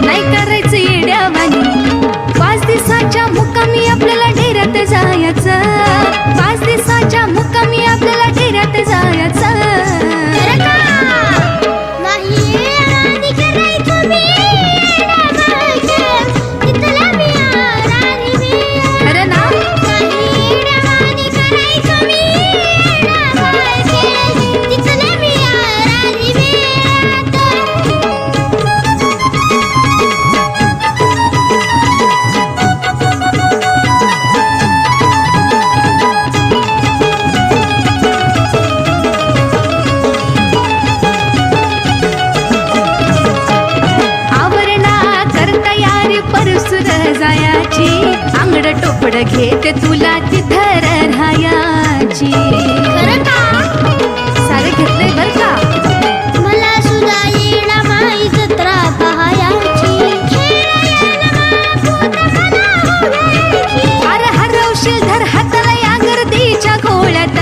नाही करायचं येड्यावानी. 5 दिवसाच्या मुक्कामी आपल्याला डेऱ्यात जायचं. 5 दिवसाच्या मुक्कामी आपल्याला डेऱ्यात जायचं. अंगड टोपड घेते तुला तिथं राहायची. सारे घेतलंय बर का. मला सुद्धा येणा माई जत्रा पाहायची. अरे हरवशील धर हाताला या गर्दीच्या घोळ्यात.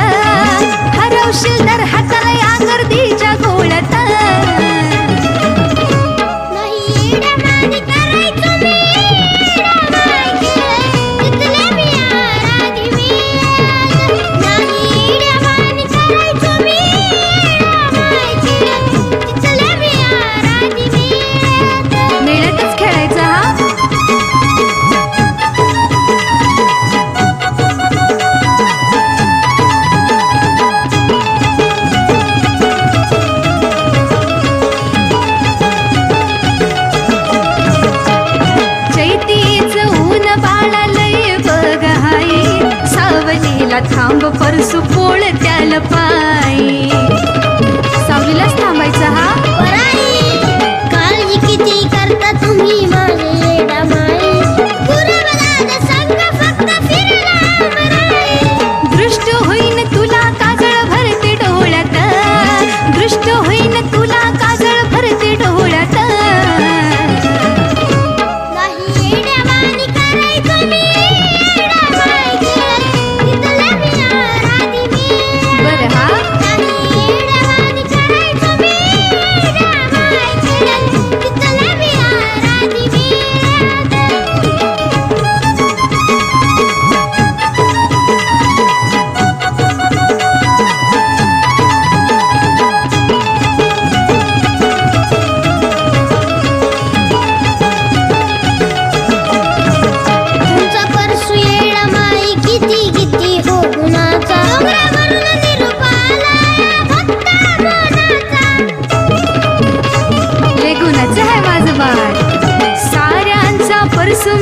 हरवशील धर हाताला या गर्दीच्या घोळ्यात. थांब परसू पोळ त्याला पायी. सावलीलाच थांबायचं हा. काळजी किती करता तुम्ही माझे येडा माई. संग फक्त दृष्ट होईन तुला काजळ भरते डोळ्यात. दृष्ट होईन तुला काजळ भरते डोळ्यात.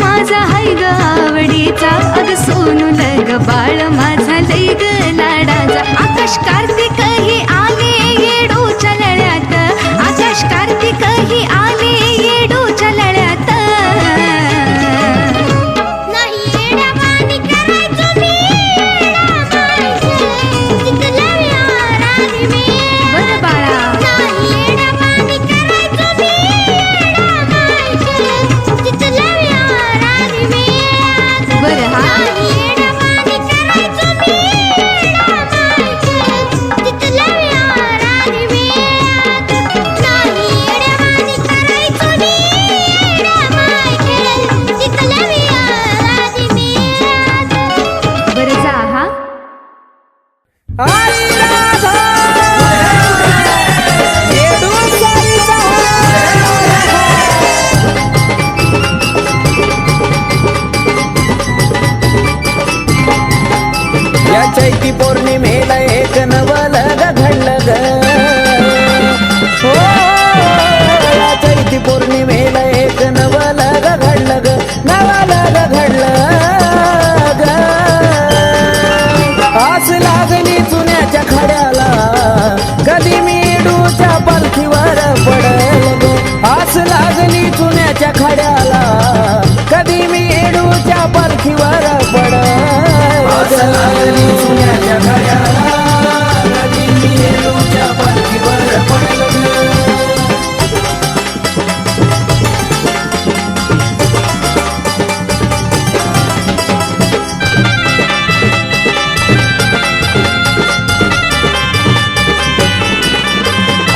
माझा हाय ग आवडीचा. अग सोनू लग बाळ माझा लय ग लाडाचा. आकाश कार्तिक ही आले येडूच्या लळ्यात. आकाश कार्तिक ही आले येडूच्या लळ्यात. चैती पौर्णिमेला एक नवलग घडलं ग. हो चैती पौर्णिमेला एक नवलग घडलं ग. नवलग घडलं ग. आस लागली चुन्याच्या खड्याला कधी मी येडूच्या पालखीवर पडल ग. आस लागली चुन्याच्या खड्याला कधी मी येडूच्या पालखीवर पडल. चुन्याच्या खड्याला कधी मी येडूच्या पालखीवर पडल.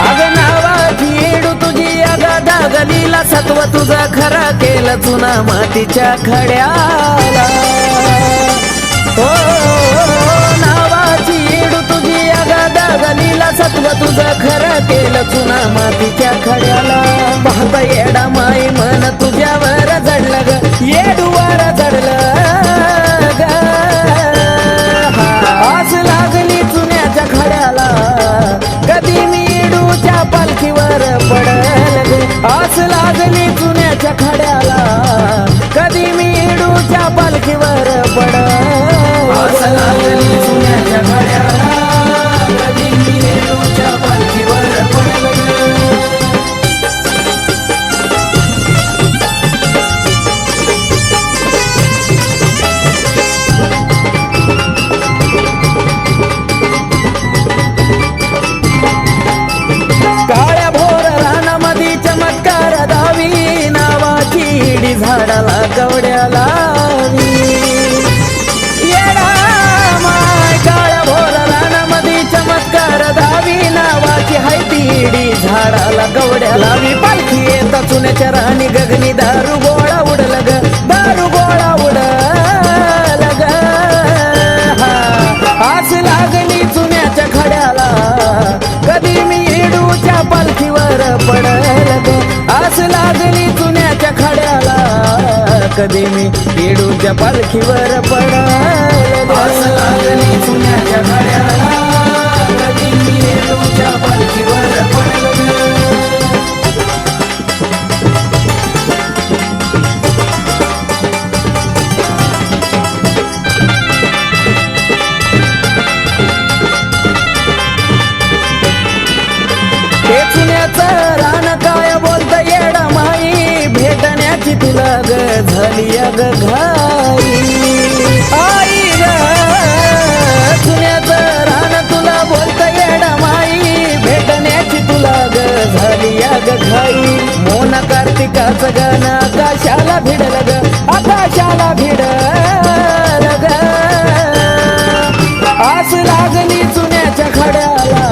अग नावाची येडू तुझी अग दागलीला सत्व तुझा खरा केलं चुना मातीच्या खड्याला. हो नावाची येडू तुझी अगाधा गलीला सत्व तुझं खरं केलं चुना मातीच्या खड्याला. पाहता येडा माई मन तुझ्यावर जडलं ग, येडूवर जडलं ग. आस लागली चुन्याच्या खड्याला, कधी मी येडूच्या पालखीवर पडल ग. आस लागली चुन्याच्या खड्याला, कधी मी येडूच्या पालखीवर पडल. आस लागली चुन्याच्या खड्याला, कधी मी येडूच्या पालखीवर पडल. काळ्या भोर रानामधी चमत्कार दावी, नावाची इडी झाडाला कवड्या लावी. येडा माय काळ्या भोर रानामधी चमत्कार दावी, नावाची हाय ती इडी झाडाला कवड्या लावी. पालखी येता चुन्याच्या राणी गगनी दारू गोळा उडल ग, दारू गोळा उडल ग. आस लागली चुन्याच्या खड्याला, कधी मी येडूच्या पालखीवर पडल ग. आस लागली चुन्याच्या खड्याला, कधी मी येडूच्या पालखीवर पडल. आस लागली चुन्याच्या खड्याला, कधी मी येडूच्या पालखीवर पडल. ते चुन्याचं रान काय बोलत येडा माई, भेटण्याची तुला ग झाली ग घाई. आई ग चुन्याचं रान तुला बोलत येडा माई, भेटण्याची तुला ग झाली ग घाई. मोना कार्तिकाचं गाणं आकाशाला भिडल ग, आकाशाला भिडल ग. आस लागली चुन्याच्या खड्याला,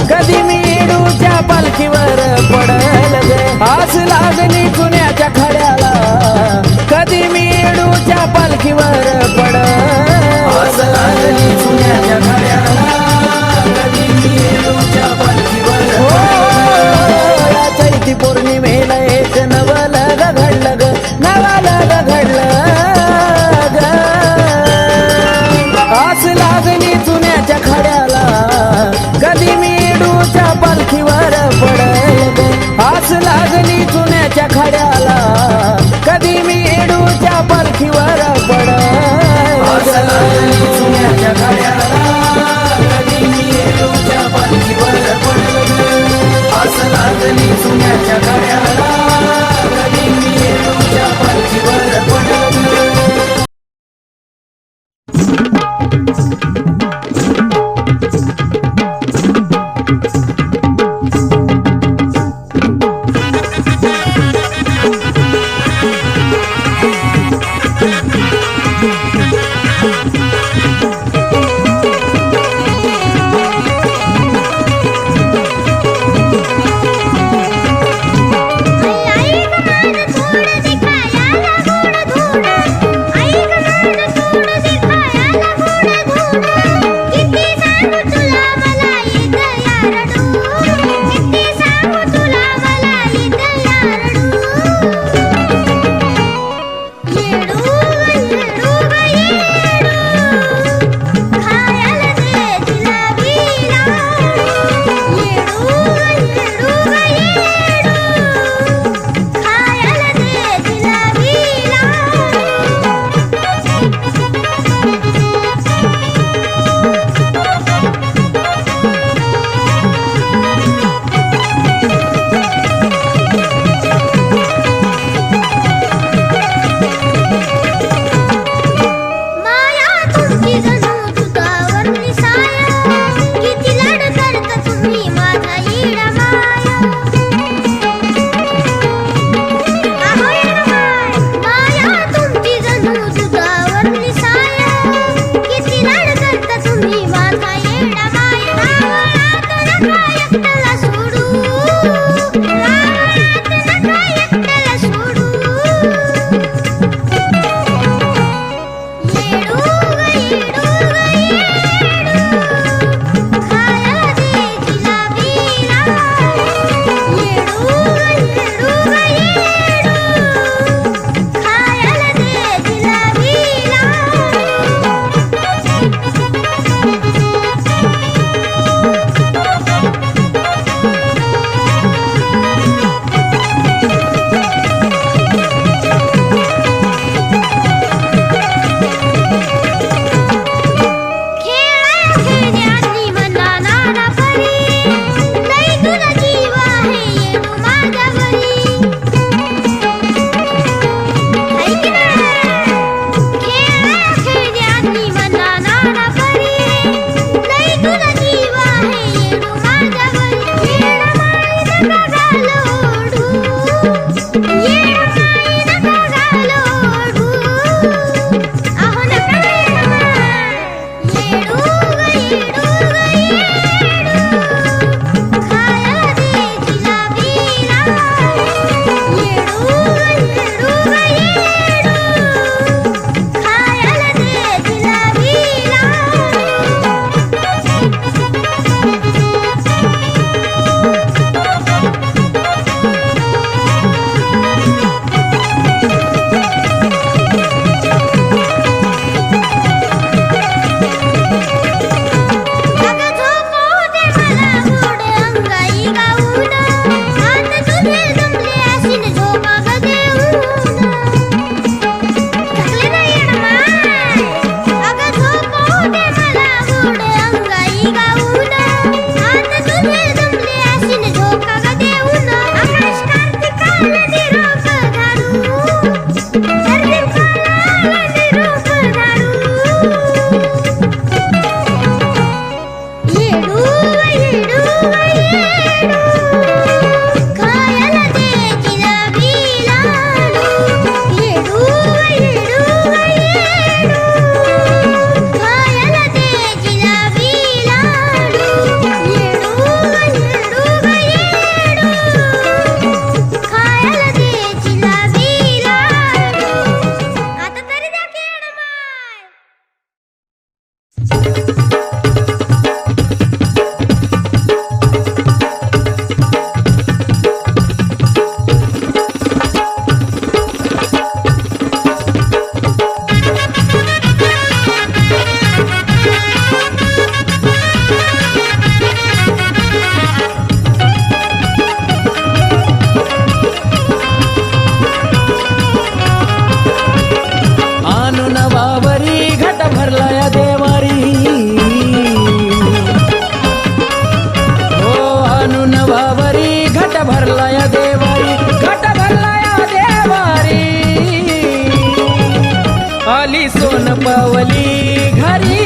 कधी मी येडूच्या पालखीवर पडल ग. आस लागली चुन्याच्या खड्याला, कधी मी येडूच्या पालखीवर पडल. आस लागली चुन्याच्या खड्याला, कधी मी येडूच्या पालखीवर पडल. या चैती पौर्णिमेला एक नवलं ग घडलं ग, नवलं ग घडलं ग. आस लागली चुन्याच्या खड्याला, कधी मी येडूच्या पालखीवर पडल ग. आस लागली चुन्याच्या खड्याला, कधी मी येडूच्या पालखीवर पडल. आस लागली चुन्याच्या खड्याला, कधी मी येडूच्या पालखीवर पडल. आस लागली चुन्याच्या खड्याला, कधी मी येडूच्या पालखीवर पडल. पवली घरी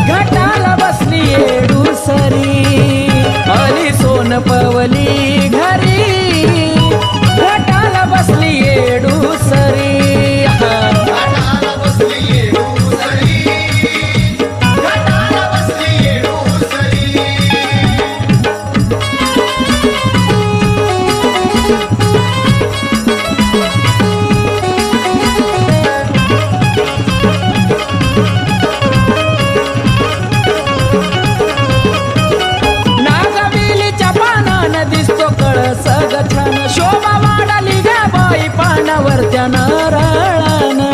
घटाला बसली येडूसरी आली सोन पवली घरी घटाला बसली येडूसरी घाटाला बसली येडूसरी, घाटाला बसली येडूसरी. नागवेलीच्या पानानं दिसतो कळस ग छान शोभा वाढाली ग बाई पानावर त्या नारळानं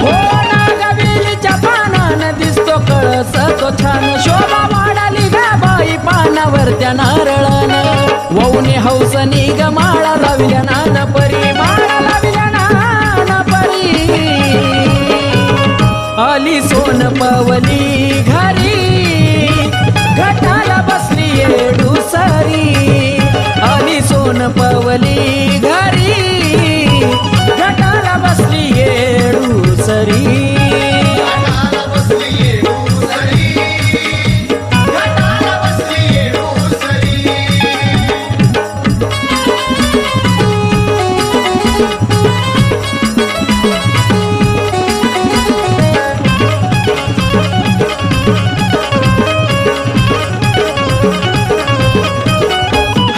हो नागवेलीच्या पानानं दिसतो कळस तो छान शोभा वाढाली ग बाई पानावर त्या नारळानं वौनी हौसनी ग माळा लाविल्या नान परी माळा लाविल्या नान परी आली सोन पवली घरी घटाला बसली येडूसरी आली सोन पवली घरी घटाला बसली येडूसरी घाटाला बसली येडूसरी, घाटाला बसली येडूसरी.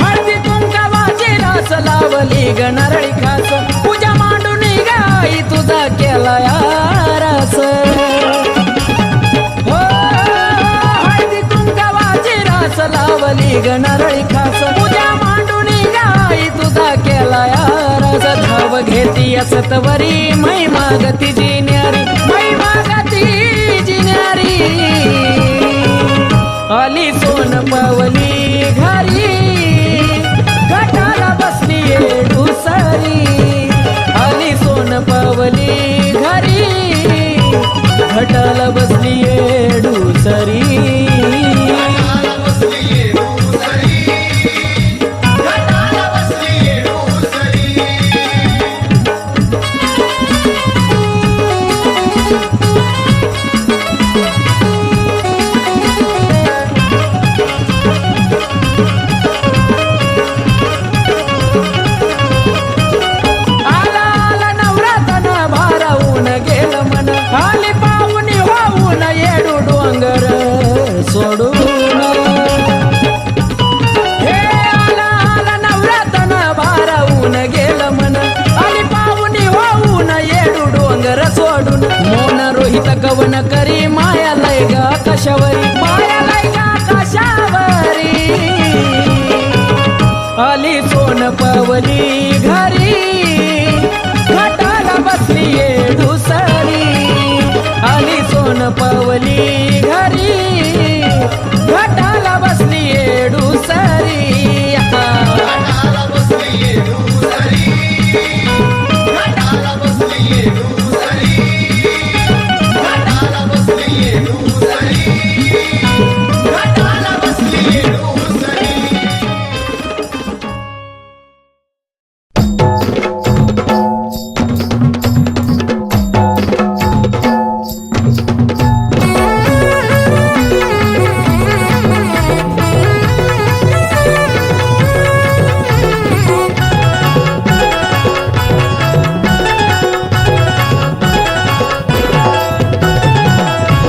हळदी कुंकावाची रास लावली ग नारळी खास पूजा मांडून गाई तुझा केला यारस हो हळदी कुंकावाची रास लावली ग नारळी खास पूजा मांडून गाई तुझा केला यारस धाव घेती असतवरी मै मागती जिन्यारी मै मागती जिन्यारी आली सोन पवली घरी घटाला बसली येडूसरी आली सोन पवली घरी घटाला बसली येडूसरी घाटाला बसली येडूसरी, घाटाला बसली येडूसरी. आला आला नवरातन भारावून गेलं मन आली पाहुणी होऊन येडू डोंगर सोडून हे आला आला नवरातन भारावून गेलं मन आली पाहुणी होऊन येडू डोंगर सोडून मोन रोहित गवन करी माया लय ग आकाशावरी माया लय ग आकाशावरी आली सोन पवली घरी घटाला बसली येडूसरी आली सोन पवली घरी घटाला बसली येडूसरी घाटाला बसली येडूसरी, घाटाला बसली येडूसरी, घाटाला बसली येडूसरी, घाटाला बसली येडूसरी.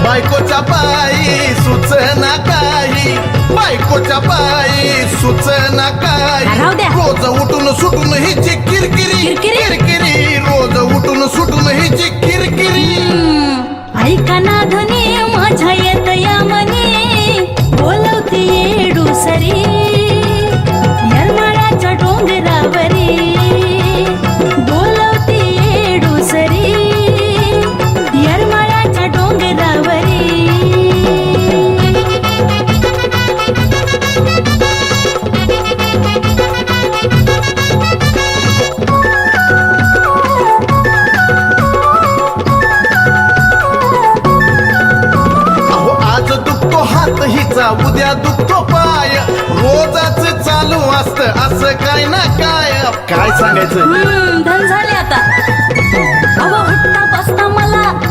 बायकोच्या पायी सुचना काही, बायकोच्या पायी सुचना काही. राहू द्या. रोज उठून सुटून हिची किरकिरी किरकिरी, रोज उठून सुटून हिची किरकिरी. ऐका ना धनी माझ्या येत या मनी बोलवते येडूसरी यरमाळ्याच्या डोंगरावरी बोलवते येडूसरी यरमाळ्याच्या डोंगरावरी. उद्या दुखतो पाय, रोजच चालू असतं असं काय ना काय. काय सांगायचं धन झाले आता. अहो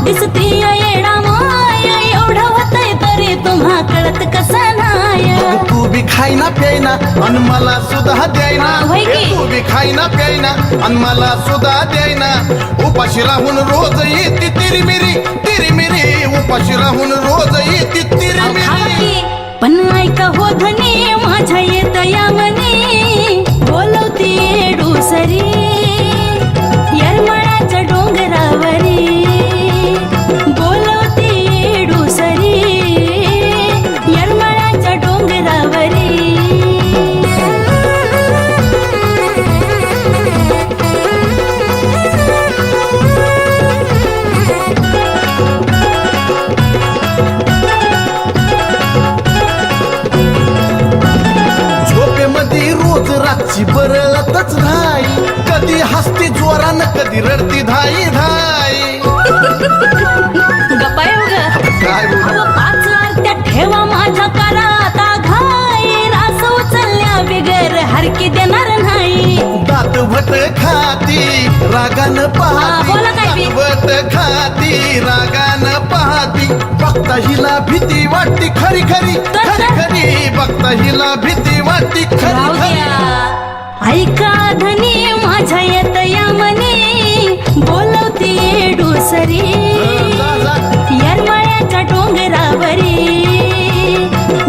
दिसतीय येडा माया एवढं होतंय तरी तुम्हा कळत कसं नाय तू बी खाईना प्यायना अन मला सुद्धा द्यायना होय की? तू बी खाईना प्यायना अन मला सुद्धा द्यायना उपाशी राहून रोज येते तिरी मिरी उपाशी राहून रोज येते तिरी खावा मिरी की. पण ऐका हो धनी माझ्या येत या मनी बोलवती येडूसरी येरमाळ्याच्या डोंगरावरी बोलवती येडूसरी येरमाळ्याच्या डोंगरावरी झोपेमध्ये रोज रातची बरळतच नाही कधी हसती जोरानं कधी रडती धाई धाई गप्पा येऊ ग काय बोलू? अहो 5 आरत्या ठेवा माझ्या कराता घाई रास उचलल्या बिगर हरकी देणार नाही दात भट खाती रागानं पाहती बोला काय बी? दात भट खाती रागानं पाहती बघता हिला भीती वाटती खरी खरी खरी खरी बघता हिला भीती वाटती राहू खरी खरी द्या ऐका धनी माझ्या येत या मनी बोलवती येडूसरी जा, जा. येरमाळ्याच्या डोंगरावरी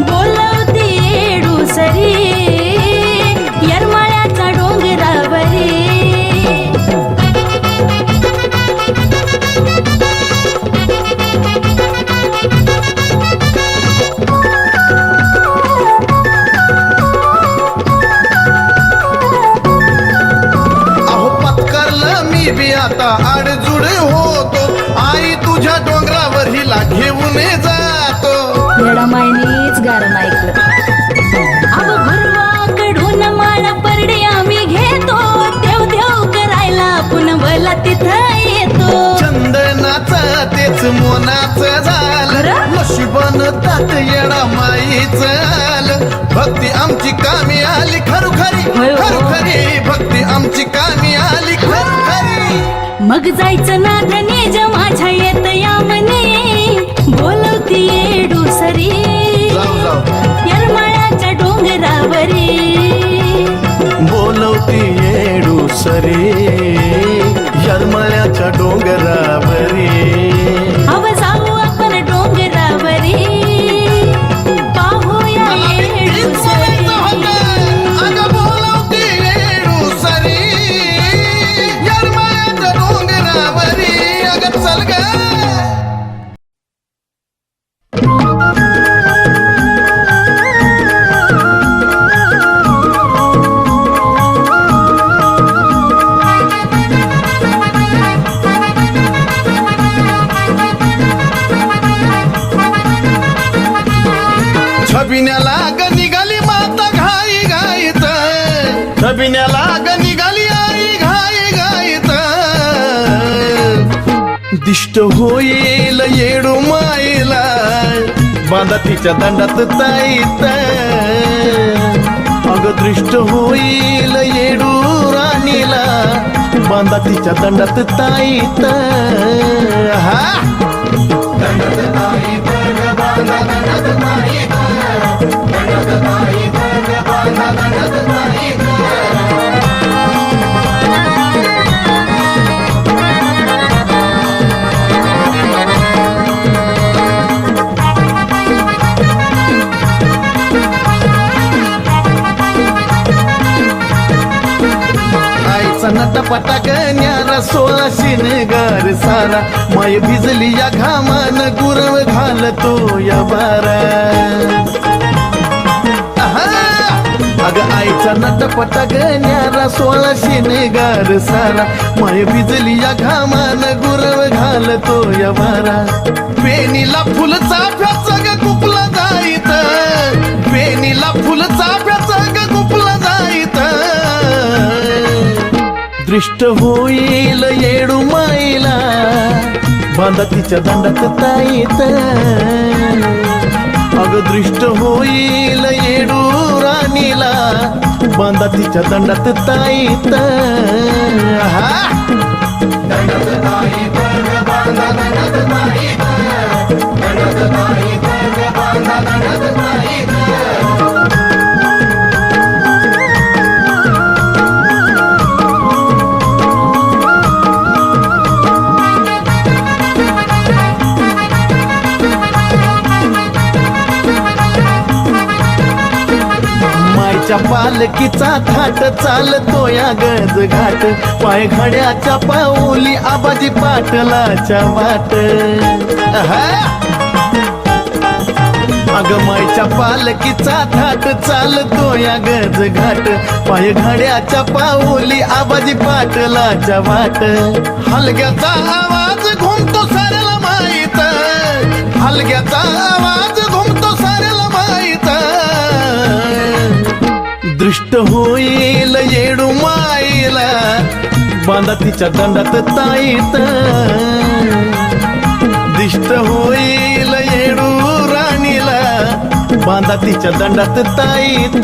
बोलवती येडूसरी येरमाळ्याच्या डोंगरावरी अहो पत्करलं मी बी आता आडजुड होतो आई तुझ्या डोंगरावर हिला घेऊन जातो येडा मायनीच गारण ऐकलं अहो गुरुवाकडून माळ परडी आम्ही घेतो देव देव करायला पुनवला तिथं येतो चंदनाचा तेच मोनाचं झालं खरं? नशिबन तात येडा माईच आलं भक्ती आमची कामी आली खरोखरी होय हो. खरोखरी भक्ती आमची कामी आली खरोखरी मग जायचं ना धनेज माझ्या येत या मनी बोलवती येडूसरी जाऊ जाऊ येरमाळ्याच्या डोंगरावरी बोलवती येडू सरी यरमळ्याच्या डोंगरावरी अव जाऊ आपण डोंगरावरी पाहूया येडूसरी अगं बोलवती येडू सरी यरमळ्याच्या डोंगरावरी अगं चल ग छबिन्याला ग निघाली माता घाई घाईत छबिन्याला ग निघाली आई घाई घाईत दिष्ट होईल येडू माईला बांधा तिच्या दंडात ताईत अग दृष्ट होईल येडू राणीला बांधा तिच्या दंडात ताईत हा दंडात ताईत ग बांधा दंडात ताईत दंडात ताईत ग बांधा दंडात ताईत आईचा नटापटा गण्यारा 16 शिनगार सारा माय भिजली या घामान गुरव घालतो या बारा आहा! अगं आईचा नटापटा गण्यारा 16 शिनगार सारा माय भिजली या घामान गुरव घालतो या बारा वेणीला फुल चाफ्याचा ग कुपला जाईत वेणीला फुल चाफ्याचा ग कुपला जाईत दृष्ट होईल येडू माईला बांधा तिच्या दंडात ताईत अग दृष्ट होईल येडू राणीला बांधा तिच्या दंडात ताईत हा दंडात ताईत बांधा दंडात मायच्या पालकीचा थाट चालतो या गज घाट पाय घड्याच्या पाऊली आबाजी पाटलाच्या वाट अग मायच्या पालकीचा थाट चालतो या गज घाट पाय घड्याच्या पाऊली आबाजी पाटलाच्या वाट हलग्याचा आवाज घुमतो साऱ्याला माहीत हलग्याचा आवाज घुमतो साऱ्याला माहीत दृष्ट होईल येडू माईला बांधा तिच्या दंडात ताईत दिष्ट होईल येडू राणीला बांधा तिच्या दंडात ताईत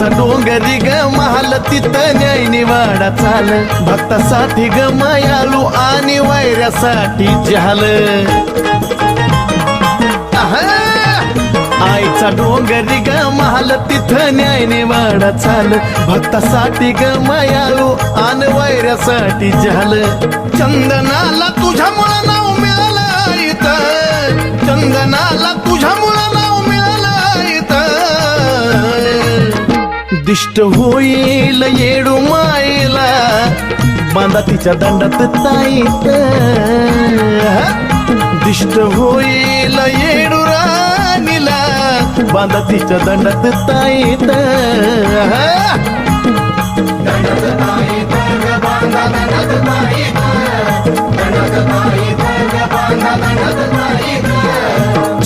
डोंगरी ग महाल तिथं न्याय निवाडा चाल भक्तासाठी ग मायालू आणि वैऱ्यासाठी झाल आईचा डोंगरी ग महाल तिथं न्याय निवाडा चाल भक्तासाठी ग मायालू आणि वैऱ्यासाठी झाल चंदनाला तुझ्यामुळं नाव मिळालं इथं चंदनाला तुझ्यामुळं नाव मिळालं इथं दिष्ट होईल येडू माईला बांधा तिच्या दंडात ताईत दिष्ट होईल येडू राणीला बांधा तिच्या दंडात ताईत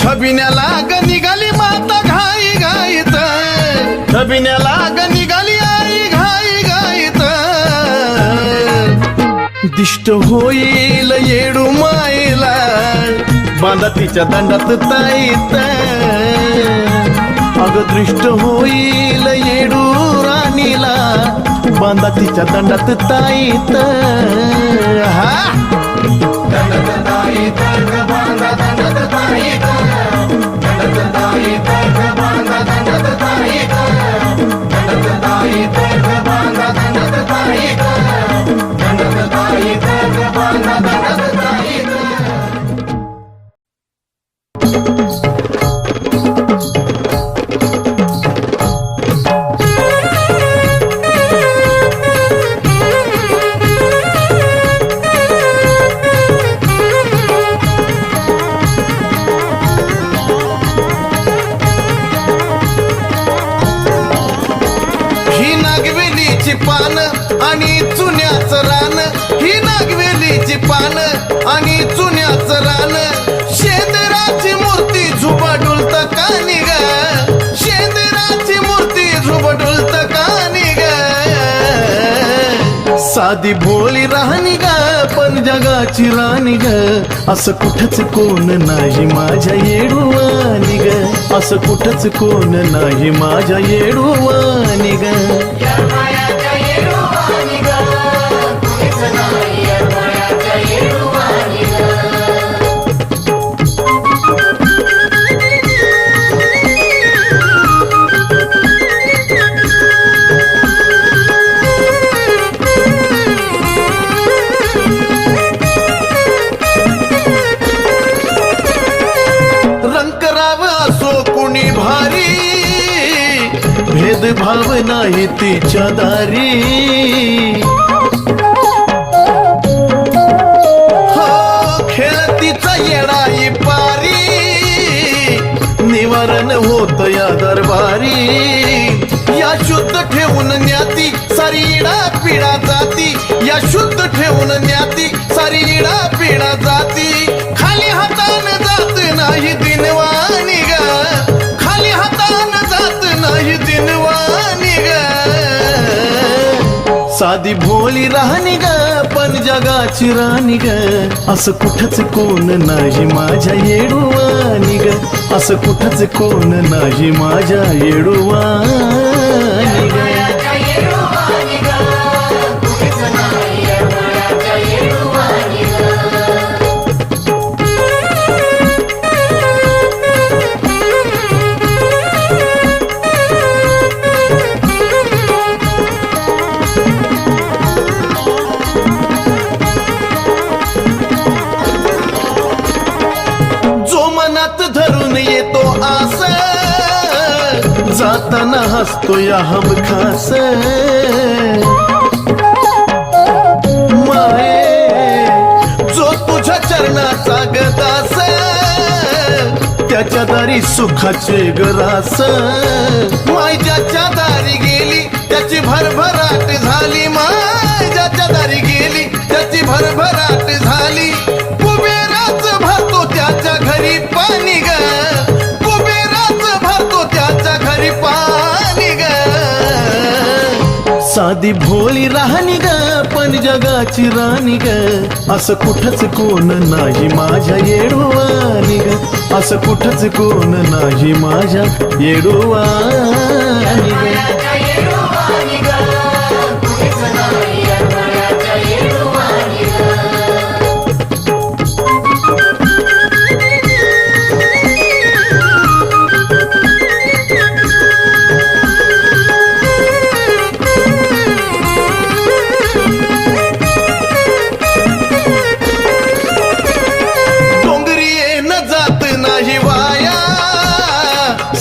छबिन्याला ग निघाली माता घाई घाईत छबिन्याला ग निघाली आई घाई घाईत दिष्ट होईल येडू माईला बांधा तिच्या दंडात ताईत अग दृष्ट होईल येडू राणीला बांधा तिच्या दंडात ताईत पान आणि चुन्याचं रान ही नागवेलीची पान आणि चुन्याचं रान शेंदराची मूर्ती झुबडुलत कानी ग शेंदराची मूर्ती झुबडुलत कानी ग साधी भोळी राहणी ग पण जगाची राणी ग असं कुठंच कोण नाही माझ्या येडूवानी ग असं कुठंच कोण नाही माझ्या येडूवानी ग भेदभाव नाही तिच्या दारी हो खेळतीचा येडाई पारी निवारण होत या दरबारी या शुद्ध ठेवून न्याती सारी इडा पिढा जाती या शुद्ध ठेवून न्याती सारी इडा पिढा जाती खाली हातान जात नाही दिनवानी ग खाली हातान जात नाही साधी भोळी राहणी ग पण जगाची राणी ग असं कुठंच कोण नाही माझ्या येडूवानी ग असं कुठंच कोण नाही माझ्या येडूवानी ग धरून येतो आस जाताना हसतो या हमखास माये जो तुझ्या चरणाचा गदास त्याच्या दारी सुखाचे गरास माय ज्याच्या दारी गेली त्याची भरभराट झाली माय ज्याच्या दारी गेली त्याची भरभराट झाली कुबेराच भरतो त्याच्या घरी पाणी ग कुबेराच भरतो त्याच्या घरी पाणी ग साधी भोळी राहणी ग पण जगाची राणी ग असं कुठंच कोण नाही माझ्या येडूवानी ग असं कुठंच कोण नाही माझ्या येडूवानी ग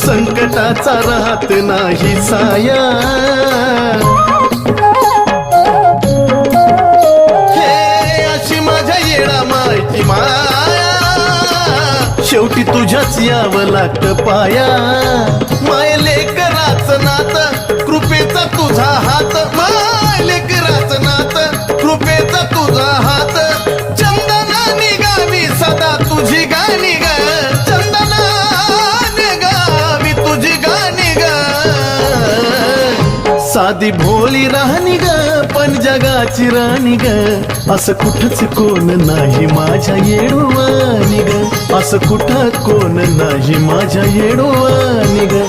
संकटाचा राहत नाही साया हे अशी माझ्या येडा माहिती माया शेवटी तुझ्याच यावं लागतं पाया माय लेकराचं नात कृपेचा तुझा हात माय लेकराचं नात कृपेचा तुझा हात चंदनाने गावी सदा तुझी गाणी ग साधी भोळी राहणी ग पण जगाची राणी ग असं कुठंच कोण नाही माझ्या येडूवानी ग असं कुठं कोण नाही माझ्या येडूवानी ग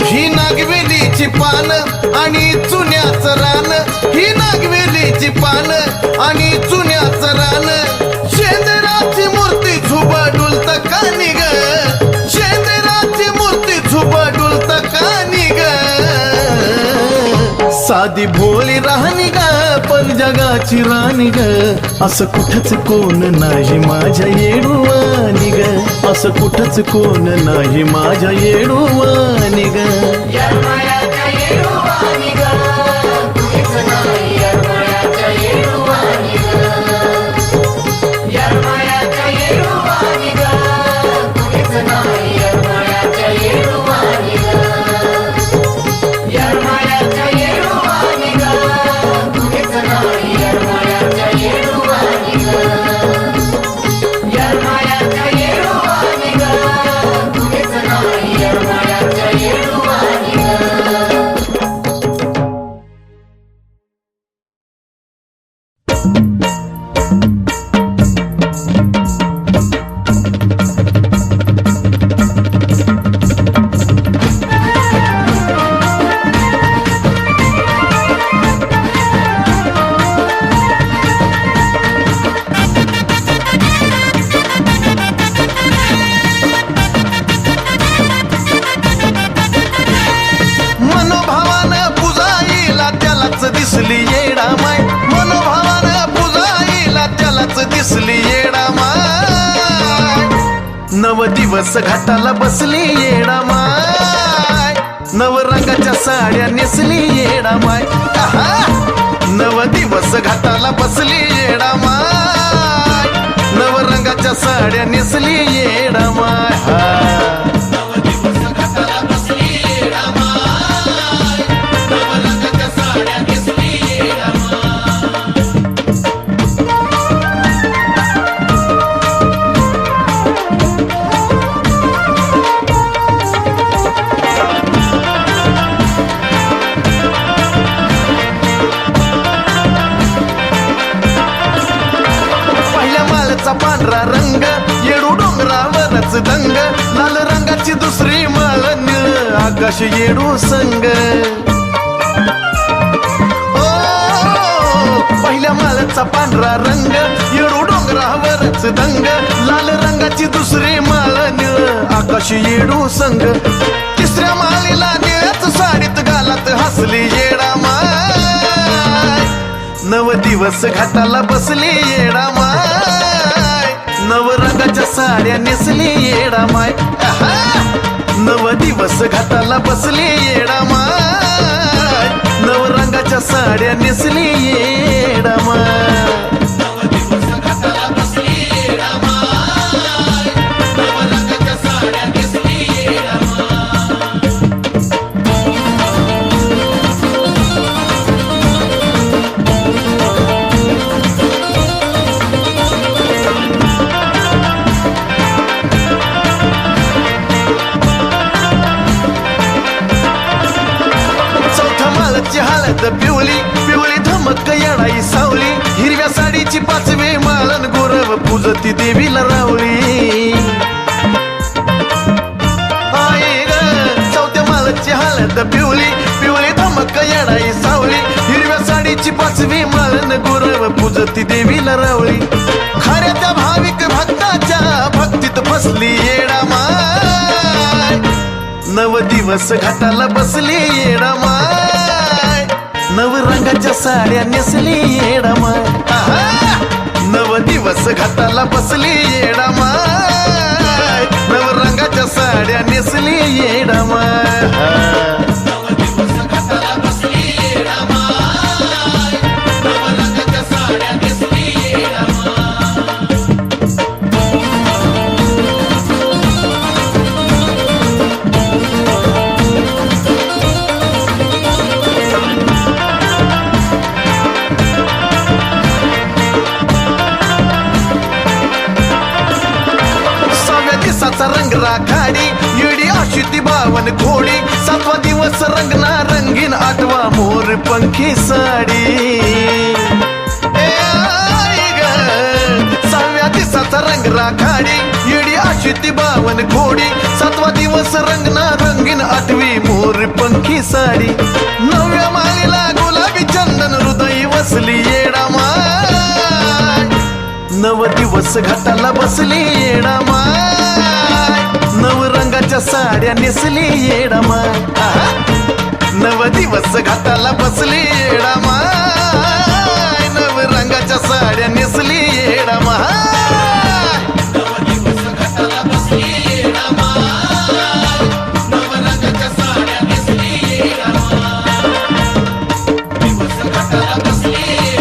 ही नागवेलीची पान आणि चुन्याचं रान ही नागवेलीची पान आणि चुन्याचं रान शेंदराची मूर्ती झुबा डुलत कानी ग शेंदराची मूर्ती झुबा डुलत कानी ग साधी भोळी राहणी ग पण जगाची राणी ग असं कुठंच कोण नाही माझ्या येडूवानी ग असं कुठंच कोण नाही माझ्या येडूवानी ग दिसली येडा माय मनोभावानं पुजाईला त्यालाच दिसली येडा माय नव दिवस घाटाला बसली येडा माय नव रंगाच्या साड्या नेसली येडा माय नव दिवस घाटाला बसली येडा माय नव रंगाच्या साड्या नेसली येडा माय आकाश येडू संग ओ पहिल्या माळाचा पांढरा रंग येडू डोंगरावरच दंग लाल रंगाची दुसरी माळ निळ आकाश येडू संग तिसऱ्या माळीला निळ्याच साडीत गालात हसली येडा माय नव दिवस घाटाला बसली येडा माय नव रंगाच्या साड्या नेसली येडा माय नव दिवस घाटाला बसली येडा माय नव रंगाच्या साड्या नेसली येडा माय हळद पिवली पिवली धमक येडाई सावली हिरव्या साडीची पाचवी माळन गोरव पूजती देवीला रावळी आई ग चौथ्या माळची हळद पिवली पिवली धमक येडाई सावली हिरव्या साडीची पाचवी माळन गोरव पूजती देवीला रावळी खऱ्या त्या भाविक भक्ताच्या भक्तीत फसली येडा माय नव दिवस घाटाला बसली येडा माय नव रंगाच्या साड्या नेसली येडा माय नव दिवस घाटाला बसली येडा माय नव रंगाच्या साड्या नेसली येडा माय रंग राखाडी येडी अशी ती बावन घोडी सातवा दिवस रंगना रंगीन आठवा मोर पंखी साडी सहाव्या दिवसाचा रंग राखाडी येडी अशी ती बावन घोडी सातवा दिवस रंगना रंगीन आठवी मोर पंखी साडी नवव्या माळीला गुलाबी चंदन हृदय वसली येडा माय नव दिवस घाटाला बसली येडा माय नव रंगाच्या साड्या नेसली येडा माय नव दिवस घाटाला बसली येडा माय नव रंगाच्या साड्या नेसली येडा माय दिवस घाटाला बसली